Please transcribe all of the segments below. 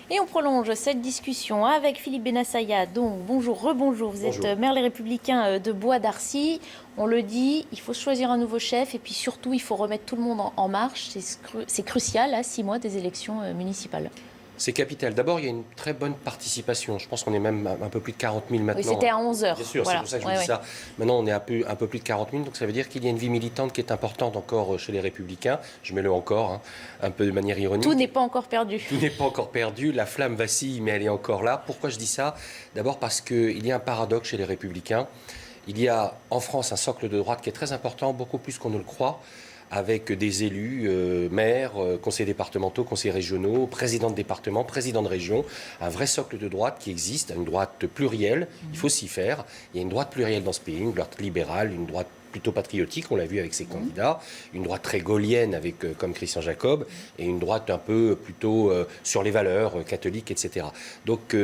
Et on prolonge cette discussion avec Philippe Bennassaya. Donc, bonjour, rebonjour. Vous êtes maire Les Républicains de Bois d'Arcy. On le dit, il faut choisir un nouveau chef et puis surtout, il faut remettre tout le monde en marche. C'est crucial à 6 mois des élections municipales. C'est capital. D'abord, il y a une très bonne participation. Je pense qu'on est même un peu plus de 40 000 maintenant. Oui, c'était à 11 h. Bien sûr, voilà. C'est pour ça que je vous dis ça. Maintenant, on est un peu plus de 40 000. Donc ça veut dire qu'il y a une vie militante qui est importante encore chez les Républicains. Je mets le encore, hein, un peu de manière ironique. Tout n'est pas encore perdu. Tout n'est pas encore perdu. La flamme vacille, mais elle est encore là. Pourquoi je dis ça? D'abord parce qu'il y a un paradoxe chez les Républicains. Il y a en France un socle de droite qui est très important, beaucoup plus qu'on ne le croit, avec des élus, maires, conseillers départementaux, conseillers régionaux, présidents de département, présidents de région, un vrai socle de droite qui existe, une droite plurielle, il faut s'y faire. Il y a une droite plurielle dans ce pays, une droite libérale, une droite plutôt patriotique, on l'a vu avec ses candidats, une droite très gaulienne avec, comme Christian Jacob, et une droite un peu plutôt sur les valeurs catholiques, etc. Donc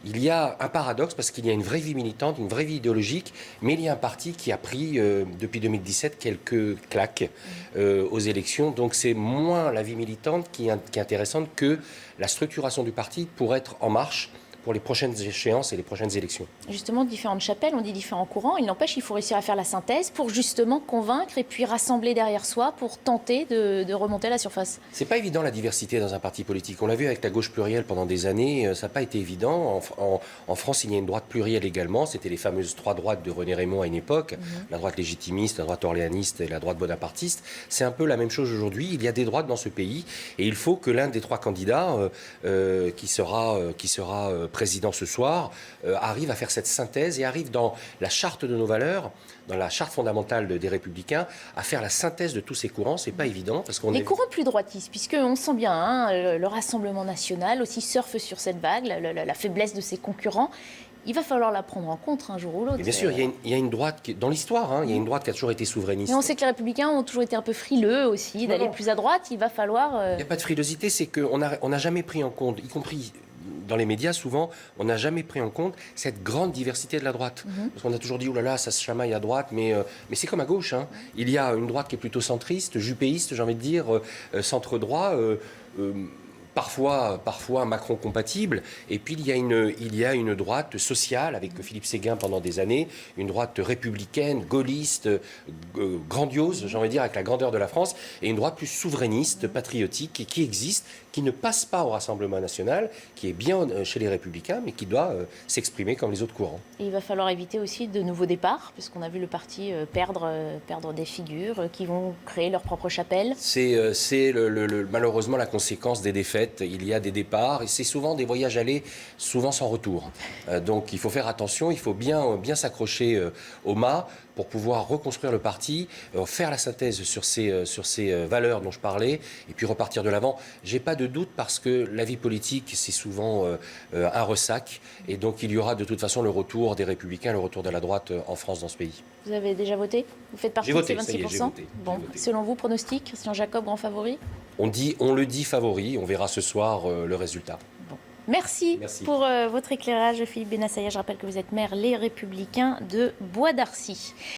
il y a un paradoxe parce qu'il y a une vraie vie militante, une vraie vie idéologique, mais il y a un parti qui a pris depuis 2017 quelques claques aux élections. Donc c'est moins la vie militante qui est intéressante que la structuration du parti pour être en marche pour les prochaines échéances et les prochaines élections. Justement, différentes chapelles, on dit différents courants. Il n'empêche, il faut réussir à faire la synthèse pour justement convaincre et puis rassembler derrière soi pour tenter de remonter à la surface. C'est pas évident la diversité dans un parti politique. On l'a vu avec la gauche plurielle pendant des années, ça n'a pas été évident. En France, il y a une droite plurielle également. C'était les fameuses 3 droites de René Raymond à une époque. La droite légitimiste, la droite orléaniste et la droite bonapartiste. C'est un peu la même chose aujourd'hui. Il y a des droites dans ce pays et il faut que l'un des 3 candidats qui sera président ce soir, arrive à faire cette synthèse et arrive dans la charte de nos valeurs, dans la charte fondamentale des Républicains, à faire la synthèse de tous ces courants. C'est pas évident parce qu'on les courants plus droitistes, puisqu'on sent bien le Rassemblement national aussi surfe sur cette vague, la faiblesse de ses concurrents. Il va falloir la prendre en compte un jour ou l'autre. Bien sûr, il y a une droite, dans l'histoire, il y a une droite qui a toujours été souverainiste. Mais on sait que les Républicains ont toujours été un peu frileux aussi, d'aller plus à droite. Il va falloir... Il n'y a pas de frilosité, c'est qu'on n'a jamais pris en compte, y compris dans les médias, souvent, on n'a jamais pris en compte cette grande diversité de la droite. Parce qu'on a toujours dit, oh là là, ça se chamaille à droite, mais c'est comme à gauche. Il y a une droite qui est plutôt centriste, jupéiste, j'ai envie de dire, centre-droit, parfois Macron compatible, et puis il y a une droite sociale avec Philippe Séguin pendant des années, une droite républicaine, gaulliste, grandiose, j'ai envie de dire, avec la grandeur de la France, et une droite plus souverainiste, patriotique, qui existe, qui ne passe pas au Rassemblement national, qui est bien chez les Républicains, mais qui doit s'exprimer comme les autres courants. Et il va falloir éviter aussi de nouveaux départs, puisqu'on a vu le parti perdre des figures qui vont créer leur propre chapelle. C'est malheureusement la conséquence des défaites. Il y a des départs et c'est souvent des voyages allés, souvent sans retour. Donc il faut faire attention, il faut bien s'accrocher au mât pour pouvoir reconstruire le parti, faire la synthèse sur ces valeurs dont je parlais et puis repartir de l'avant. J'ai pas de doute parce que la vie politique, c'est souvent un ressac et donc il y aura de toute façon le retour des Républicains, le retour de la droite en France dans ce pays. Vous avez déjà voté? Vous faites partie de ces 26%? Ça y est, j'ai voté. Bon, selon vous, pronostic, Christian Jacob, grand favori? On le dit favori, on verra ce soir le résultat. Bon. Merci pour votre éclairage, Philippe Bennassaya. Je rappelle que vous êtes maire Les Républicains de Bois d'Arcy.